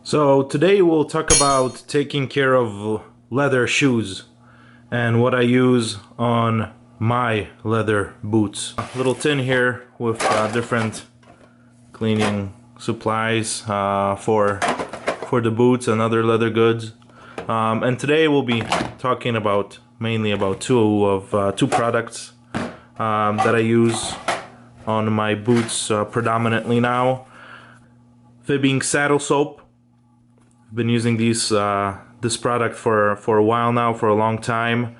So today we'll talk about taking care of leather shoes and what I use on my leather boots. A little tin here with different cleaning supplies for the boots and other leather goods. And today we'll be talking about mainly about two products that I use on my boots predominantly now. Fiebing saddle soap. Been using this product for a while now, for a long time.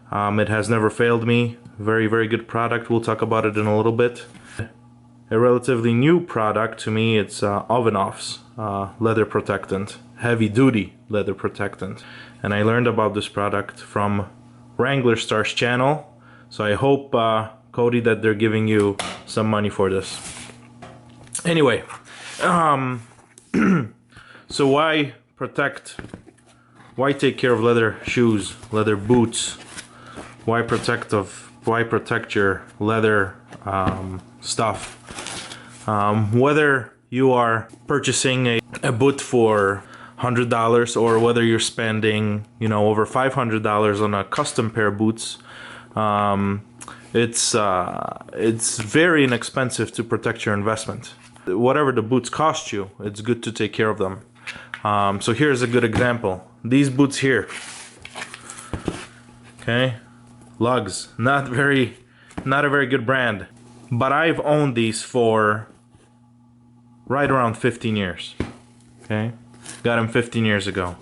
It has never failed me. Very good product. We'll talk about it in a little bit. A relatively new product to me, it's Obenauf's leather protectant, heavy duty leather protectant. And I learned about this product from Wrangler Star's channel. So I hope, Cody, that they're giving you some money for this. Anyway, so why take care of leather shoes, leather boots? Why protect your leather stuff? Whether you are purchasing a boot for $100 or whether you're spending, over $500 on a custom pair of boots, it's very inexpensive to protect your investment. Whatever the boots cost you, it's good to take care of them. So here's a good example. These boots here. Okay, lugs. Not a very good brand, but I've owned these for right around 15 years. Okay, got them 15 years ago,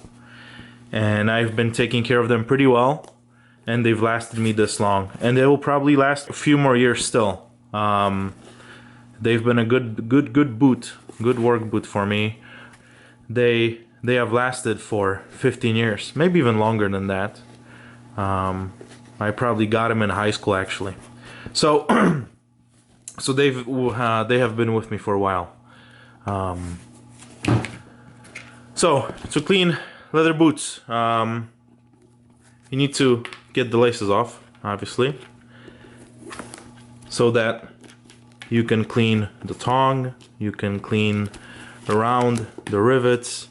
and I've been taking care of them pretty well, and they've lasted me this long, and they will probably last a few more years still. They've been a good boot, good work boot for me. They have lasted for 15 years, maybe even longer than that. I probably got them in high school, actually. So, they have been with me for a while. So to clean leather boots, you need to get the laces off, obviously, so that you can clean the tongue, you can clean around the rivets,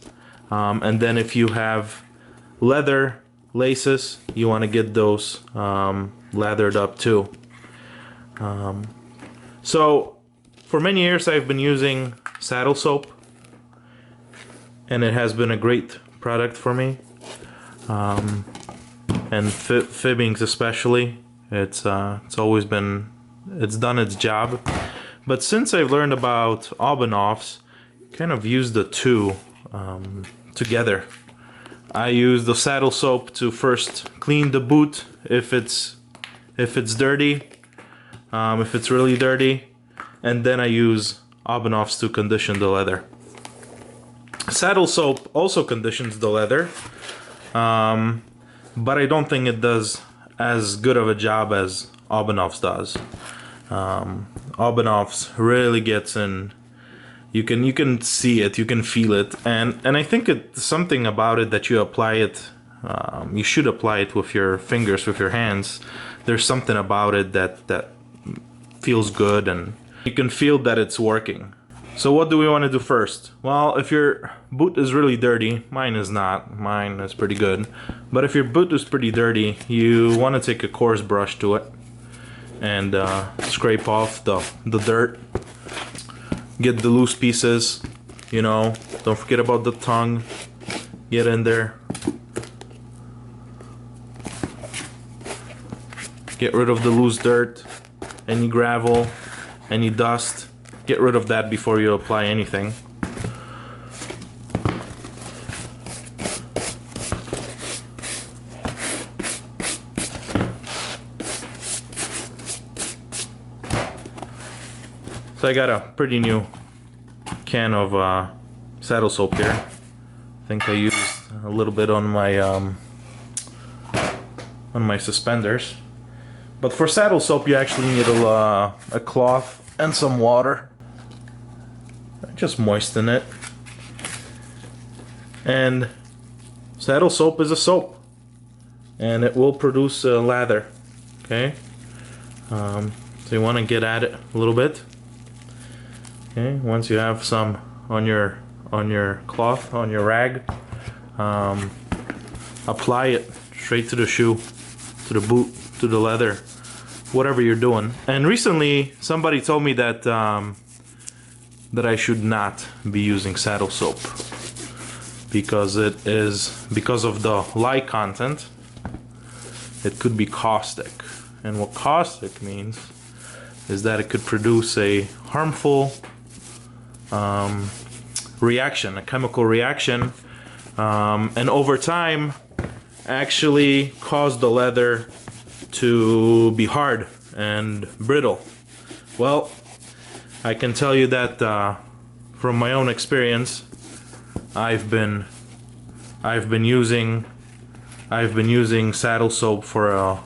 and then if you have leather laces, you want to get those lathered up too. So for many years I've been using saddle soap, and it has been a great product for me, and Fiebing's especially. It's always been, it's done its job. But since I've learned about Obenauf's, kind of use the two together. I use the saddle soap to first clean the boot if it's dirty, if it's really dirty, and then I use Obenauf's to condition the leather. Saddle soap also conditions the leather, but I don't think it does as good of a job as Obenauf's does. Obenauf's really gets in. You can see it, you can feel it, and I think it's something about it that you apply it. You should apply it with your fingers, with your hands. There's something about it that feels good, and you can feel that it's working. So what do we want to do first? Well, if your boot is really dirty, mine is not. Mine is pretty good. But if your boot is pretty dirty, you want to take a coarse brush to it and scrape off the dirt. Get the loose pieces, don't forget about the tongue. Get in there. Get rid of the loose dirt, any gravel, any dust. Get rid of that before you apply anything. So I got a pretty new can of saddle soap here. I think I used a little bit on my suspenders. But for saddle soap, you actually need a cloth and some water. Just moisten it. And saddle soap is a soap, and it will produce lather. Okay. So you want to get at it a little bit. Okay, once you have some on your cloth, on your rag. Apply it straight to the shoe, to the boot, to the leather, whatever you're doing. And recently somebody told me that that I should not be using saddle soap because of the lye content. It could be caustic, and what caustic means is that it could produce a harmful reaction, a chemical reaction, and over time actually cause the leather to be hard and brittle. Well, I can tell you that from my own experience, I've been using saddle soap for a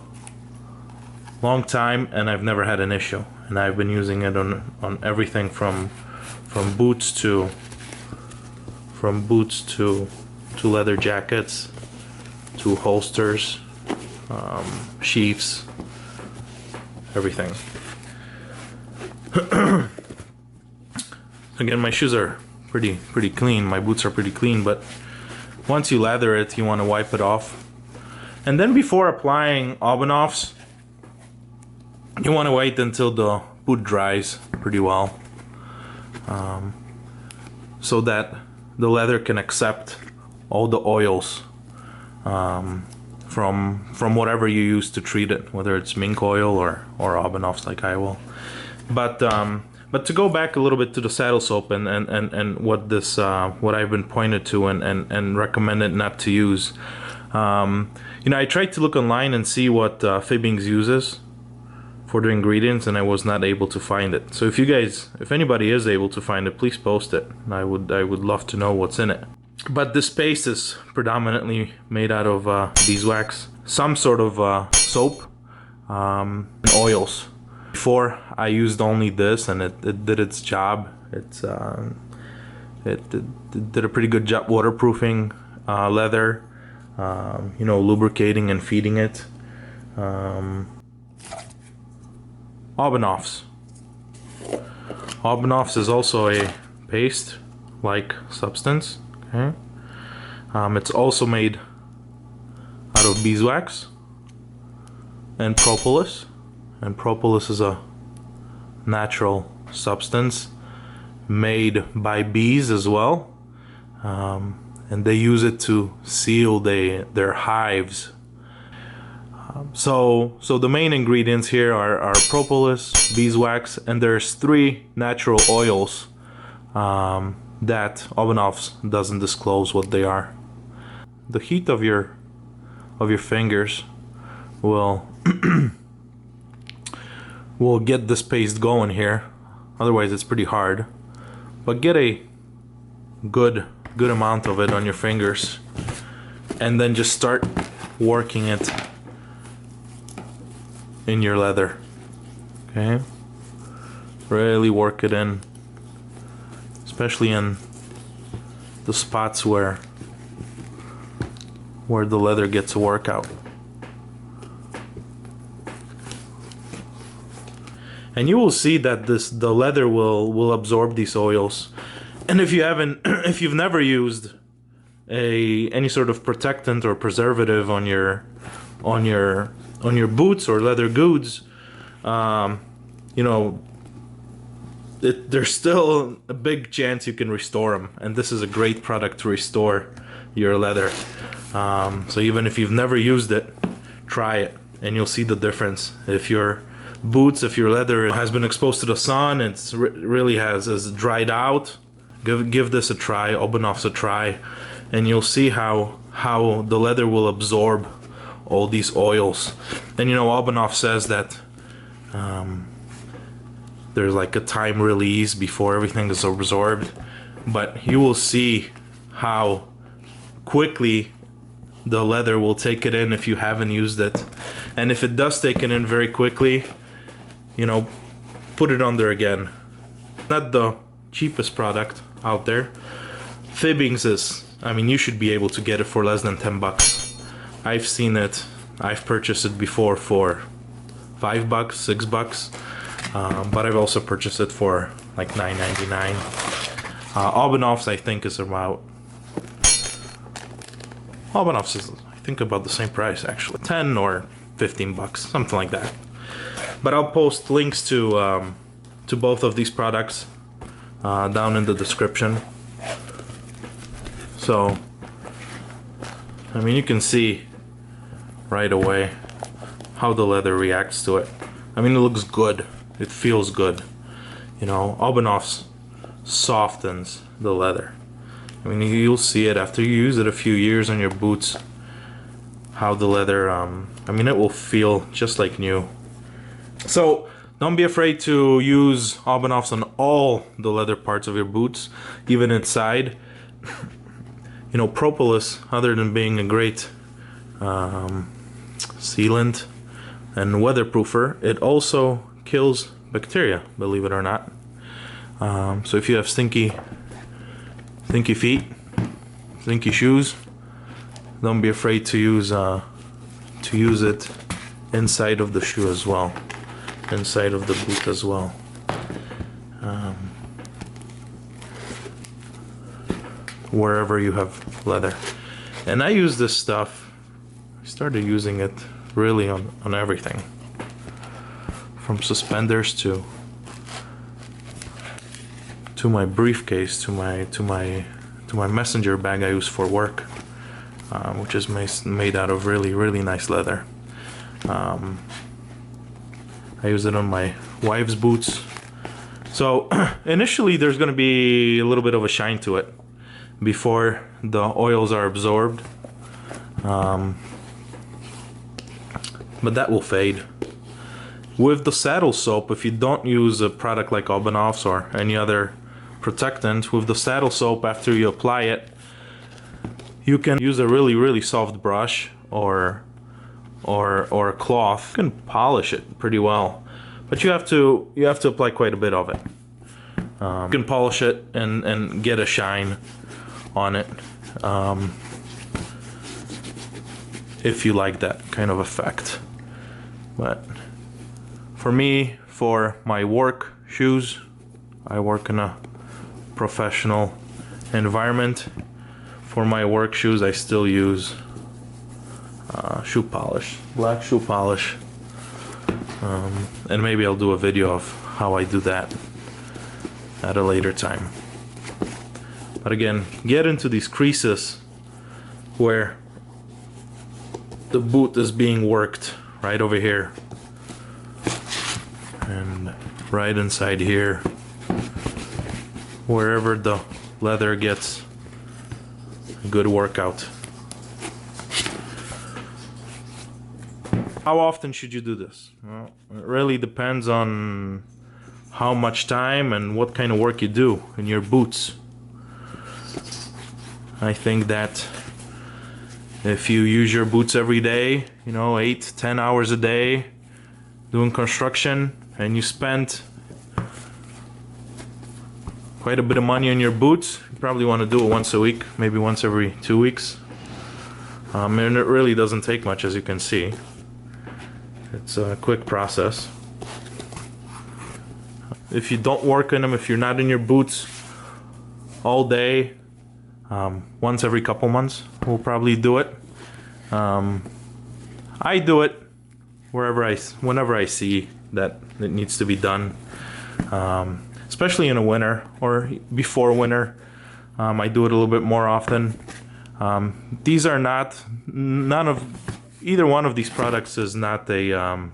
long time, and I've never had an issue. And I've been using it on everything from boots to leather jackets, to holsters, sheaths, everything. Again, my shoes are pretty clean. My boots are pretty clean, but once you lather it, you want to wipe it off. And then before applying Obenaufs, you want to wait until the boot dries pretty well, so that the leather can accept all the oils from whatever you use to treat it, whether it's mink oil or Obenaufs like I will. But to go back a little bit to the saddle soap and what this what I've been pointed to and recommended not to use. You know, I tried to look online and see what Fiebing uses for the ingredients, and I was not able to find it. So if anybody is able to find it, please post it. I would love to know what's in it. But this paste is predominantly made out of beeswax, some sort of soap, and oils. Before I used only this, and it did its job. It did a pretty good job waterproofing leather, you know, lubricating and feeding it. Obenaufs. Obenaufs is also a paste-like substance. Okay. It's also made out of beeswax and propolis. And propolis is a natural substance made by bees as well. And they use it to seal their hives. So the main ingredients here are propolis, beeswax, and there's 3 natural oils that Obenaufs doesn't disclose what they are. The heat of your fingers will will get this paste going here. Otherwise it's pretty hard. But get a good amount of it on your fingers, and then just start working it in your leather. Okay? Really work it in, especially in the spots where the leather gets a workout. And you will see that the leather will absorb these oils. And if you've never used any sort of protectant or preservative on your boots or leather goods, you know, there's still a big chance you can restore them, and this is a great product to restore your leather. So even if you've never used it, try it, and you'll see the difference. If your boots, if your leather has been exposed to the sun, it's really has dried out, give this a try, Obenaufs a try, and you'll see how the leather will absorb all these oils. And you know, Obenauf says that there's like a time release before everything is absorbed, but you will see how quickly the leather will take it in if you haven't used it. And if it does take it in very quickly, you know, put it on there again. Not the cheapest product out there. Fiebing's is, I mean, you should be able to get it for less than 10 bucks. I've seen it, I've purchased it before for $5, $6, but I've also purchased it for like $9.99. Obenauf's I think is about, Obenauf's is I think about the same price actually, 10 or 15 bucks, something like that. But I'll post links to both of these products down in the description. So, I mean, you can see right away how the leather reacts to it. I mean, it looks good. It feels good. You know, Obenauf's softens the leather. I mean, you'll see it after you use it a few years on your boots, how the leather, I mean, it will feel just like new. So, don't be afraid to use Obenauf's on all the leather parts of your boots, even inside. You know, propolis, other than being a great sealant and weatherproofer, it also kills bacteria, believe it or not. So if you have stinky feet, stinky shoes, don't be afraid to use it inside of the shoe as well, inside of the boot as well. Wherever you have leather. And I use this stuff, I started using it really on everything, from suspenders to my briefcase, to my messenger bag I use for work, which is made out of really nice leather. I use it on my wife's boots. So initially there's going to be a little bit of a shine to it before the oils are absorbed, but that will fade. With the saddle soap, if you don't use a product like Obenauf's or any other protectant, with the saddle soap, after you apply it, you can use a really soft brush or a cloth. You can polish it pretty well, but you have to apply quite a bit of it. You can polish it and get a shine on it, if you like that kind of effect. But for me, for my work shoes, I work in a professional environment. For my work shoes, I still use shoe polish, black shoe polish, and maybe I'll do a video of how I do that at a later time. But again, get into these creases where the boot is being worked, right over here and right inside here, wherever the leather gets a good workout. How often should you do this? Well, it really depends on how much time and what kind of work you do in your boots. I think that if you use your boots every day, you know, 8-10 hours a day doing construction, and you spend quite a bit of money on your boots, you probably want to do it once a week, maybe once every 2 weeks. And it really doesn't take much, as you can see. It's a quick process. If you don't work in them, if you're not in your boots all day, once every couple months we'll probably do it. I do it whenever I see that it needs to be done, especially in the winter or before winter. I do it a little bit more often. These are either one of these products is not a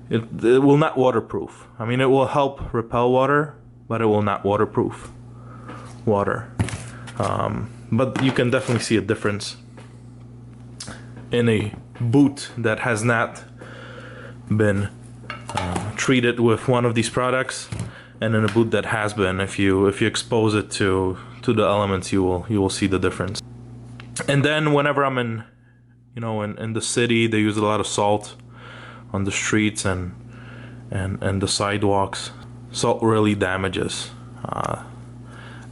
it will not waterproof. I mean, it will help repel water, but it will not waterproof water. But you can definitely see a difference in a boot that has not been treated with one of these products, and in a boot that has been. If you expose it to the elements, you will see the difference. And then whenever I'm in the city, they use a lot of salt on the streets and the sidewalks. Salt really damages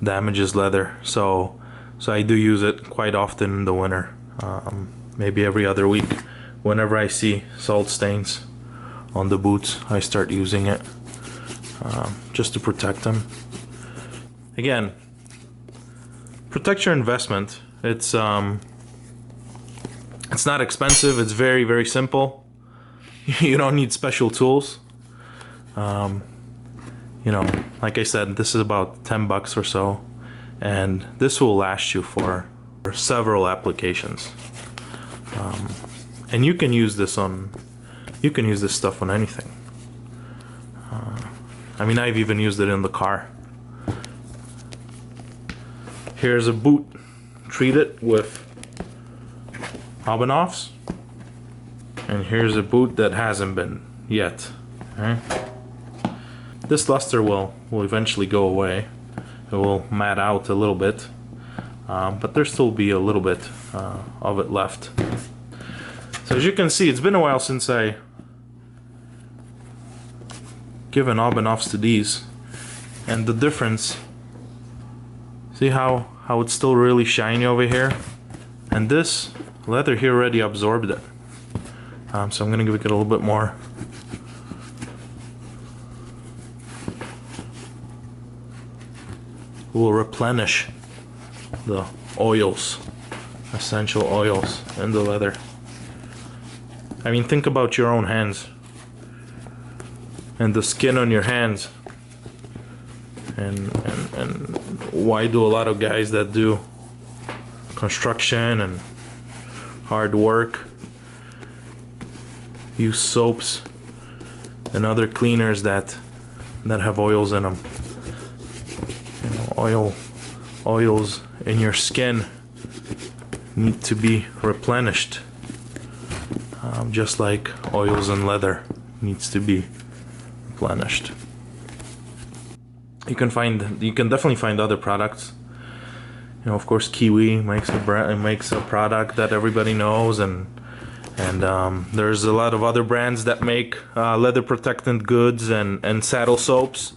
leather, so I do use it quite often in the winter, maybe every other week. Whenever I see salt stains on the boots, I start using it just to protect them. again, protect your investment. It's not expensive. It's very, very simple. You don't need special tools. You know, like I said, this is about 10 bucks or so, and this will last you for several applications. And you can use this stuff on anything. I mean, I've even used it in the car. Here's a boot. Treat it with Obenaufs. And here's a boot that hasn't been yet. Okay? This luster will eventually go away. It will mat out a little bit, but there'll still be a little bit of it left. So as you can see, it's been a while since I given Obenaufs to these, and the difference. See how it's still really shiny over here, and this leather here already absorbed it. So I'm gonna give it a little bit more. Will replenish the oils, essential oils in the leather. I mean, think about your own hands and the skin on your hands, and why do a lot of guys that do construction and hard work use soaps and other cleaners that have oils in them? Oils in your skin need to be replenished, just like oils in leather needs to be replenished. You can definitely find other products. You know, of course, Kiwi makes a product that everybody knows, and there's a lot of other brands that make leather protectant goods and saddle soaps.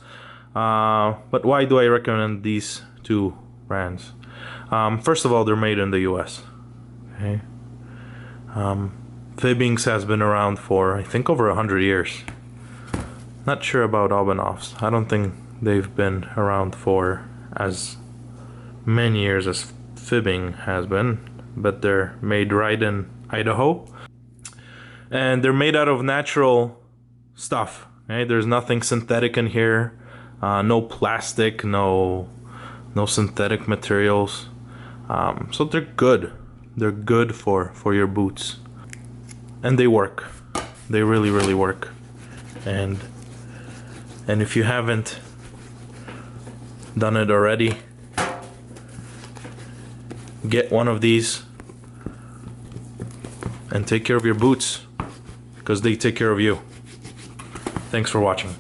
But why do I recommend these two brands? First of all, they're made in the US. Okay. Fiebing's has been around for, I think, over 100 years. Not sure about Obenaufs. I don't think they've been around for as many years as Fiebing has been, but they're made right in Idaho, and they're made out of natural stuff. Okay? There's nothing synthetic in here. No plastic, no synthetic materials. So they're good. They're good for your boots, and they work. They really, really work. And if you haven't done it already, get one of these and take care of your boots, because they take care of you. Thanks for watching.